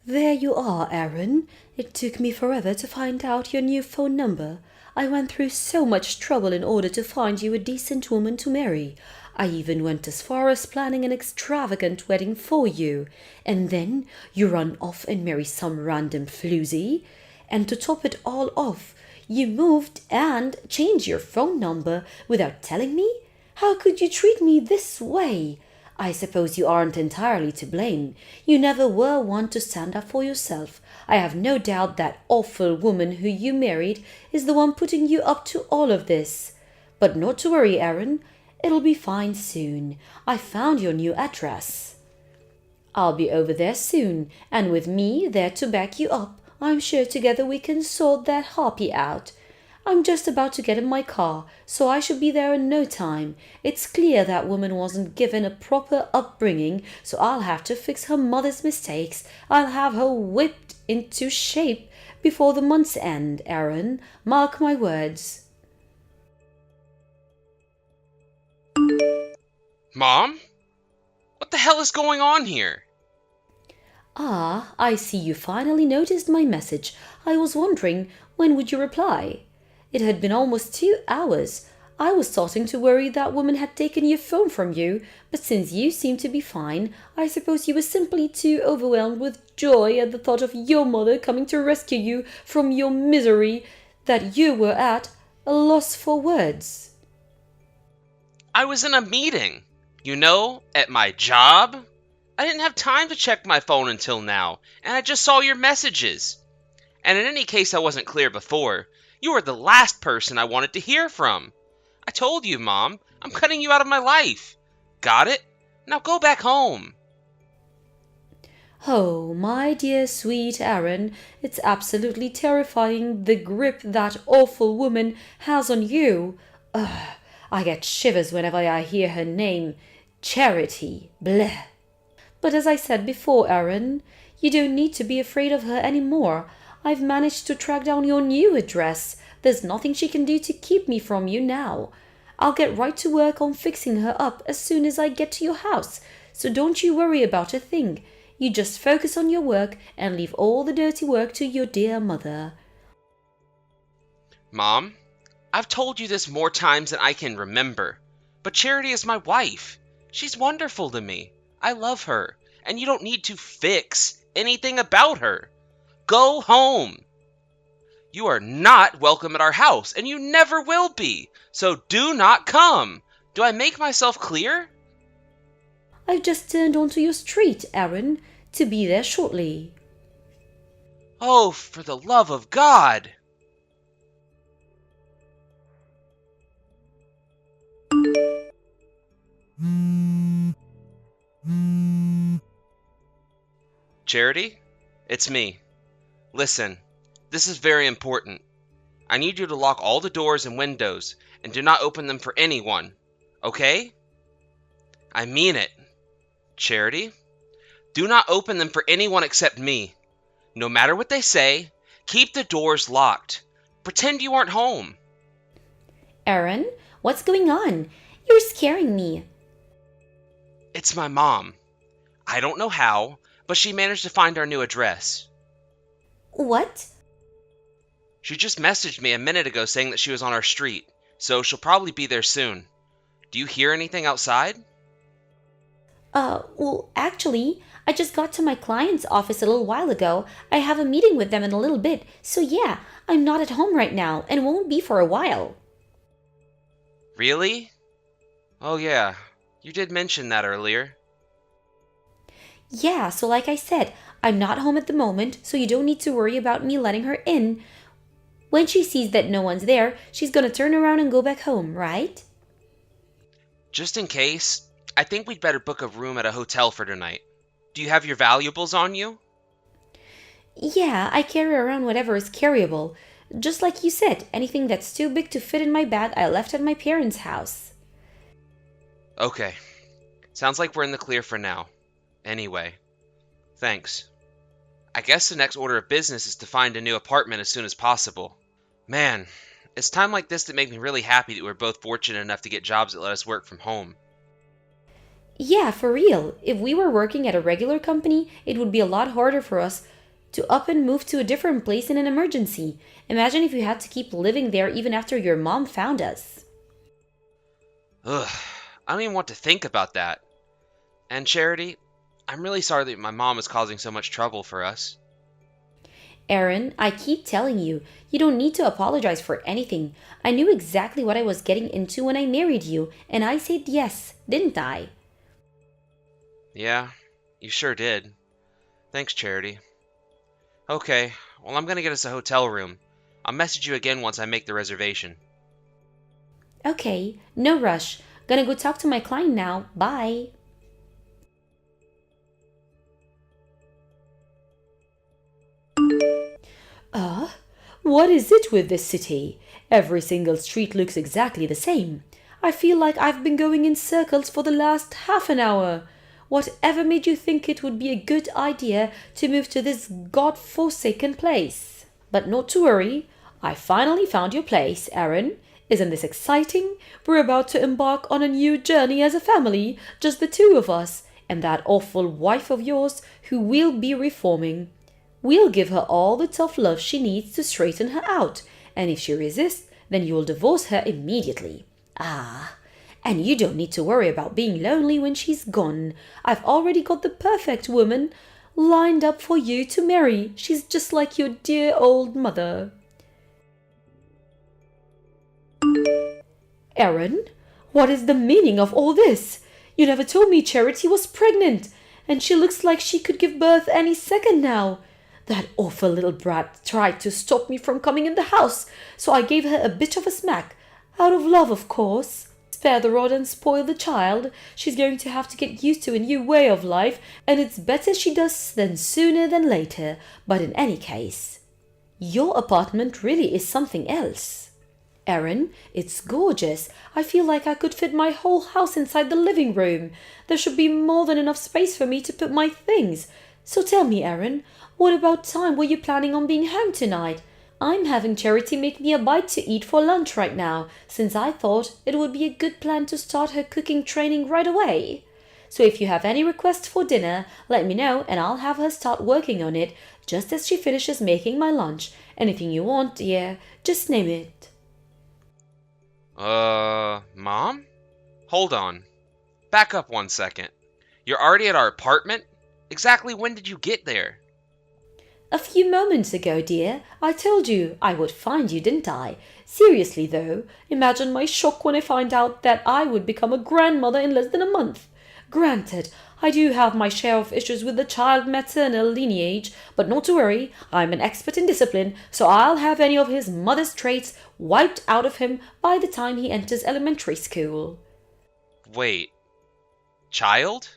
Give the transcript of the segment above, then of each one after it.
There you are, Aaron. It took me forever to find out your new phone number. I went through so much trouble in order to find you a decent woman to marry. I even went as far as planning an extravagant wedding for you. And then you run off and marry some random floozy. And to top it all off, you moved and changed your phone number without telling me? How could you treat me this way? I suppose you aren't entirely to blame. You never were one to stand up for yourself. I have no doubt that awful woman who you married is the one putting you up to all of this. But not to worry, Aaron. It'll be fine soon. I found your new address. I'll be over there soon, and with me there to back you up, I'm sure together we can sort that harpy out. I'm just about to get in my car, so I should be there in no time. It's clear that woman wasn't given a proper upbringing, so I'll have to fix her mother's mistakes. I'll have her whipped into shape before the month's end, Aaron. Mark my words. Mom? What the hell is going on here? Ah, I see you finally noticed my message. I was wondering, when would you reply? It had been almost 2 hours. I was starting to worry that woman had taken your phone from you, but since you seem to be fine, I suppose you were simply too overwhelmed with joy at the thought of your mother coming to rescue you from your misery that you were at a loss for words. I was in a meeting, at my job. I didn't have time to check my phone until now, and I just saw your messages. And in any case I wasn't clear before, you were the last person I wanted to hear from. I told you, Mom, I'm cutting you out of my life. Got it? Now go back home. Oh, my dear sweet Aaron, it's absolutely terrifying the grip that awful woman has on you. Ugh, I get shivers whenever I hear her name. Charity. Bleh. But as I said before, Aaron, you don't need to be afraid of her anymore. I've managed to track down your new address. There's nothing she can do to keep me from you now. I'll get right to work on fixing her up as soon as I get to your house. So don't you worry about a thing. You just focus on your work and leave all the dirty work to your dear mother. Mom, I've told you this more times than I can remember, but Charity is my wife. She's wonderful to me. I love her, and you don't need to fix anything about her. Go home. You are not welcome at our house, and you never will be, so do not come. Do I make myself clear? I've just turned onto your street, Aaron, to be there shortly. Oh, for the love of God! Charity, it's me. Listen, this is very important. I need you to lock all the doors and windows and do not open them for anyone, okay? I mean it. Charity, do not open them for anyone except me. No matter what they say, keep the doors locked. Pretend you aren't home. Aaron, what's going on? You're scaring me. It's my mom. I don't know how, but she managed to find our new address. What? She just messaged me a minute ago saying that she was on our street, so she'll probably be there soon. Do you hear anything outside? Well, actually, I just got to my client's office a little while ago. I have a meeting with them in a little bit, so yeah, I'm not at home right now and won't be for a while. Really? Oh yeah, you did mention that earlier. Yeah, so like I said, I'm not home at the moment, so you don't need to worry about me letting her in. When she sees that no one's there, she's gonna turn around and go back home, right? Just in case, I think we'd better book a room at a hotel for tonight. Do you have your valuables on you? Yeah, I carry around whatever is carryable. Just like you said, anything that's too big to fit in my bag I left at my parents' house. Okay. Sounds like we're in the clear for now. Anyway, thanks. I guess the next order of business is to find a new apartment as soon as possible. Man, it's time like this that make me really happy that we're both fortunate enough to get jobs that let us work from home. Yeah, for real. If we were working at a regular company, it would be a lot harder for us To up and move to a different place in an emergency. Imagine if you had to keep living there even after your mom found us. Ugh, I don't even want to think about that. And Charity, I'm really sorry that my mom is causing so much trouble for us. Aaron, I keep telling you, you don't need to apologize for anything. I knew exactly what I was getting into when I married you, and I said yes, didn't I? Yeah, you sure did. Thanks, Charity. Okay, well, I'm gonna get us a hotel room. I'll message you again once I make the reservation. Okay, no rush. Gonna go talk to my client now. Bye. What is it with this city? Every single street looks exactly the same. I feel like I've been going in circles for the last half an hour. Whatever made you think it would be a good idea to move to this god-forsaken place? But not to worry. I finally found your place, Aaron. Isn't this exciting? We're about to embark on a new journey as a family, just the two of us, and that awful wife of yours who we'll be reforming. We'll give her all the tough love she needs to straighten her out, and if she resists, then you'll divorce her immediately. Ah, and you don't need to worry about being lonely when she's gone. I've already got the perfect woman lined up for you to marry. She's just like your dear old mother. Aaron, what is the meaning of all this? You never told me Charity was pregnant, and she looks like she could give birth any second now. That awful little brat tried to stop me from coming in the house, so I gave her a bit of a smack. Out of love, of course. Spare the rod and spoil the child. She's going to have to get used to a new way of life, and it's better she does than sooner than later. But in any case, your apartment really is something else. Aaron, it's gorgeous. I feel like I could fit my whole house inside the living room. There should be more than enough space for me to put my things. So tell me, Aaron, what about time were you planning on being home tonight? I'm having Charity make me a bite to eat for lunch right now, since I thought it would be a good plan to start her cooking training right away. So if you have any requests for dinner, let me know and I'll have her start working on it just as she finishes making my lunch. Anything you want, dear, just name it. Mom? Hold on. Back up 1 second. You're already at our apartment? Exactly when did you get there? A few moments ago, dear. I told you I would find you, didn't I? Seriously, though, imagine my shock when I find out that I would become a grandmother in less than a month. Granted, I do have my share of issues with the child maternal lineage, but not to worry, I'm an expert in discipline, so I'll have any of his mother's traits wiped out of him by the time he enters elementary school. Wait. Child?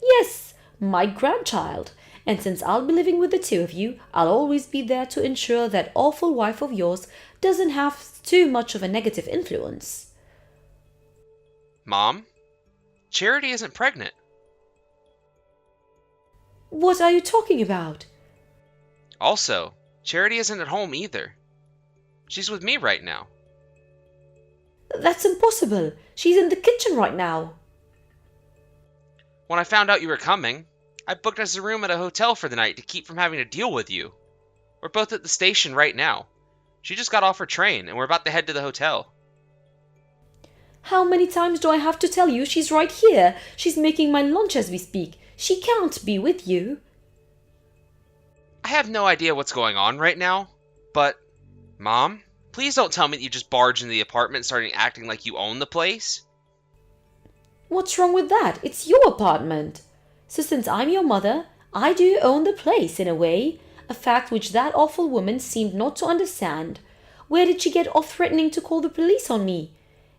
Yes, my grandchild. And since I'll be living with the two of you, I'll always be there to ensure that awful wife of yours doesn't have too much of a negative influence. Mom? Charity isn't pregnant. What are you talking about? Also, Charity isn't at home either. She's with me right now. That's impossible. She's in the kitchen right now. When I found out you were coming, I booked us a room at a hotel for the night to keep from having to deal with you. We're both at the station right now. She just got off her train, and we're about to head to the hotel. How many times do I have to tell you she's right here? She's making my lunch as we speak. She can't be with you. I have no idea what's going on right now, but... Mom, please don't tell me that you just barged into the apartment and started acting like you own the place. What's wrong with that? It's your apartment. So since I'm your mother, I do own the place in a way, a fact which that awful woman seemed not to understand. Where did she get off threatening to call the police on me?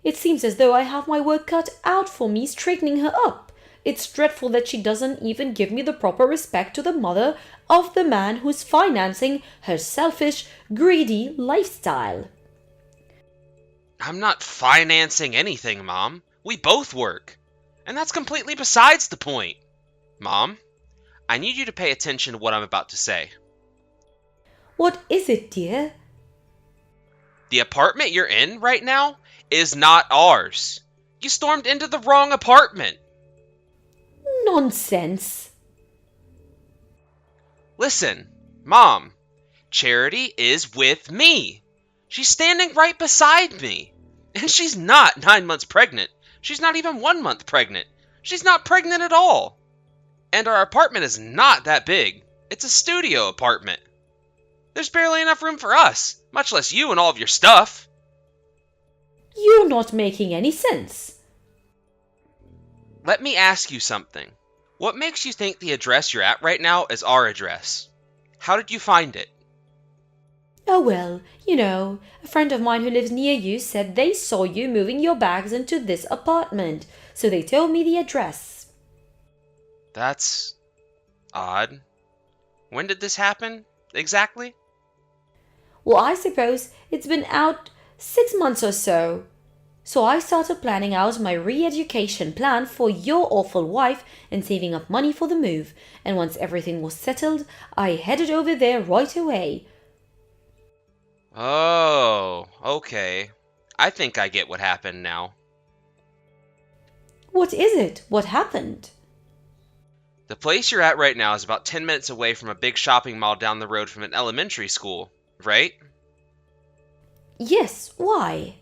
It seems as though I have my work cut out for me straightening her up. It's dreadful that she doesn't even give me the proper respect to the mother of the man who's financing her selfish, greedy lifestyle. I'm not financing anything, Mom. We both work. And that's completely besides the point. Mom, I need you to pay attention to what I'm about to say. What is it, dear? The apartment you're in right now is not ours. You stormed into the wrong apartment. Nonsense. Listen, Mom, Charity is with me. She's standing right beside me. And she's not 9 months pregnant. She's not even 1 month pregnant. She's not pregnant at all. And our apartment is not that big. It's a studio apartment. There's barely enough room for us, much less you and all of your stuff. You're not making any sense. Let me ask you something. What makes you think the address you're at right now is our address? How did you find it? Oh well, a friend of mine who lives near you said they saw you moving your bags into this apartment, so they told me the address. That's odd. When did this happen, exactly? Well, I suppose it's been out 6 months or so. So I started planning out my re-education plan for your awful wife and saving up money for the move. And once everything was settled, I headed over there right away. Oh, okay. I think I get what happened now. What is it? What happened? The place you're at right now is about 10 minutes away from a big shopping mall down the road from an elementary school, right? Yes, why?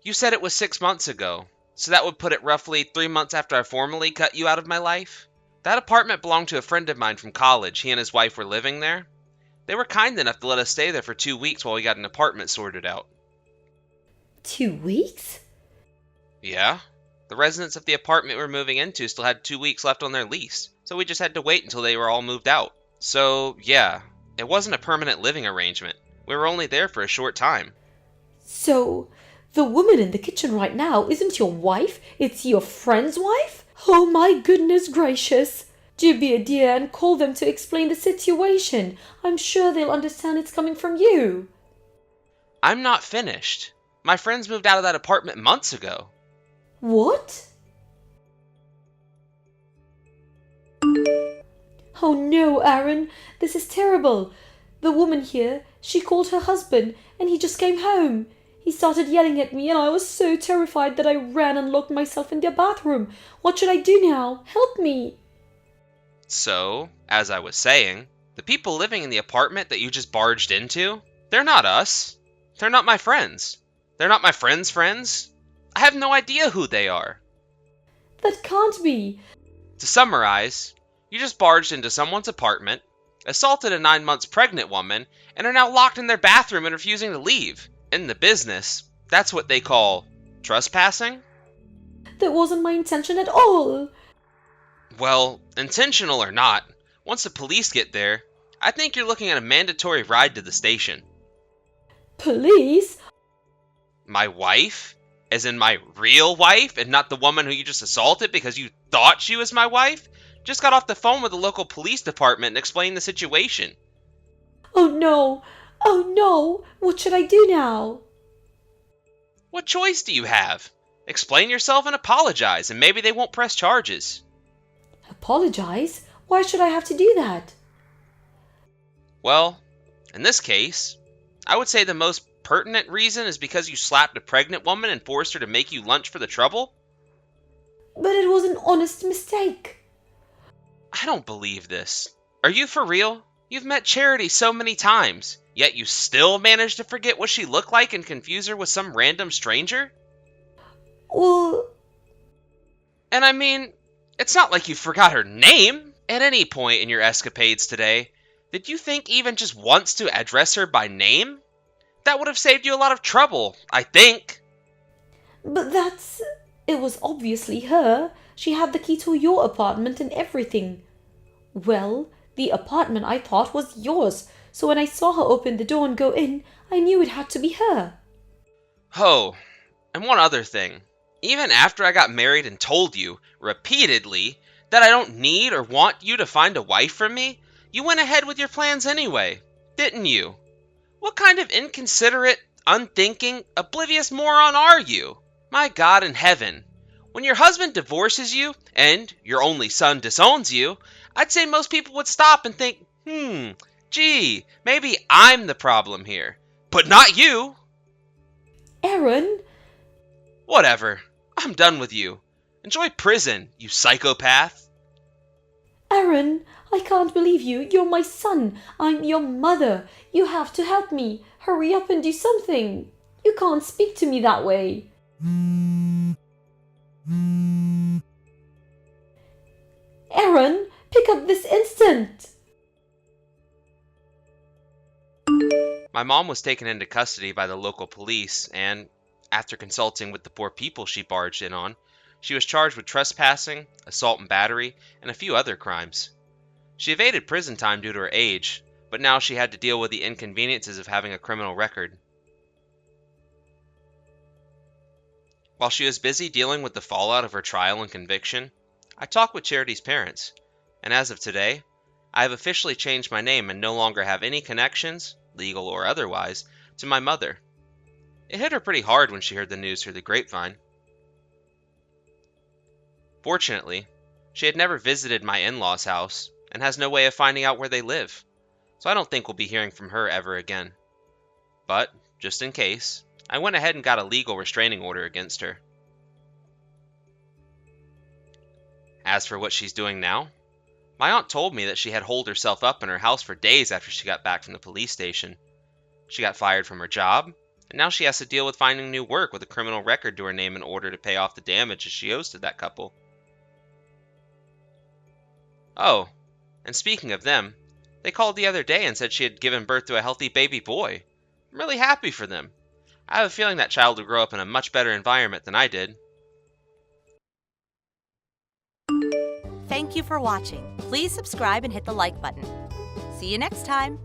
You said it was 6 months ago, so that would put it roughly 3 months after I formally cut you out of my life. That apartment belonged to a friend of mine from college. He and his wife were living there. They were kind enough to let us stay there for 2 weeks while we got an apartment sorted out. 2 weeks? Yeah? The residents of the apartment we were moving into still had 2 weeks left on their lease, so we just had to wait until they were all moved out. So, yeah, it wasn't a permanent living arrangement. We were only there for a short time. So, the woman in the kitchen right now isn't your wife, it's your friend's wife? Oh my goodness gracious! Do be a dear and call them to explain the situation. I'm sure they'll understand it's coming from you. I'm not finished. My friends moved out of that apartment months ago. What? Oh no, Aaron, this is terrible. The woman here, she called her husband and he just came home. He started yelling at me and I was so terrified that I ran and locked myself in their bathroom. What should I do now? Help me. So, as I was saying, the people living in the apartment that you just barged into, they're not us. They're not my friends. They're not my friends' friends. I have no idea who they are. That can't be. To summarize, you just barged into someone's apartment, assaulted a 9 months pregnant woman, and are now locked in their bathroom and refusing to leave. In the business, that's what they call trespassing? That wasn't my intention at all. Well, intentional or not, once the police get there, I think you're looking at a mandatory ride to the station. Police? My wife? As in my real wife, and not the woman who you just assaulted because you thought she was my wife? Just got off the phone with the local police department and explained the situation. Oh no! Oh no! What should I do now? What choice do you have? Explain yourself and apologize, and maybe they won't press charges. Apologize? Why should I have to do that? Well, in this case, I would say the most pertinent reason is because you slapped a pregnant woman and forced her to make you lunch for the trouble? But it was an honest mistake. I don't believe this. Are you for real? You've met Charity so many times, yet you still managed to forget what she looked like and confuse her with some random stranger? Well... And I mean, it's not like you forgot her name. At any point in your escapades today, did you think even just once to address her by name? That would have saved you a lot of trouble, I think. But that's... It was obviously her. She had the key to your apartment and everything. Well, the apartment I thought was yours, so when I saw her open the door and go in, I knew it had to be her. Oh, and one other thing. Even after I got married and told you, repeatedly, that I don't need or want you to find a wife for me, you went ahead with your plans anyway, didn't you? What kind of inconsiderate, unthinking, oblivious moron are you? My God in heaven. When your husband divorces you, and your only son disowns you, I'd say most people would stop and think, gee, maybe I'm the problem here. But not you! Aaron? Whatever. I'm done with you. Enjoy prison, you psychopath. Aaron, I can't believe you. You're my son. I'm your mother. You have to help me. Hurry up and do something. You can't speak to me that way. Aaron, pick up this instant. My mom was taken into custody by the local police, and, after consulting with the poor people she barged in on, she was charged with trespassing, assault and battery, and a few other crimes. She evaded prison time due to her age, but now she had to deal with the inconveniences of having a criminal record. While she was busy dealing with the fallout of her trial and conviction, I talked with Charity's parents, and as of today, I have officially changed my name and no longer have any connections, legal or otherwise, to my mother. It hit her pretty hard when she heard the news through the grapevine. Fortunately, she had never visited my in-laws' house and has no way of finding out where they live, so I don't think we'll be hearing from her ever again. But, just in case, I went ahead and got a legal restraining order against her. As for what she's doing now, my aunt told me that she had holed herself up in her house for days after she got back from the police station. She got fired from her job, and now she has to deal with finding new work with a criminal record to her name in order to pay off the damages she owes to that couple. Oh, and speaking of them, they called the other day and said she had given birth to a healthy baby boy. I'm really happy for them. I have a feeling that child will grow up in a much better environment than I did. Thank you for watching. Please subscribe and hit the like button. See you next time.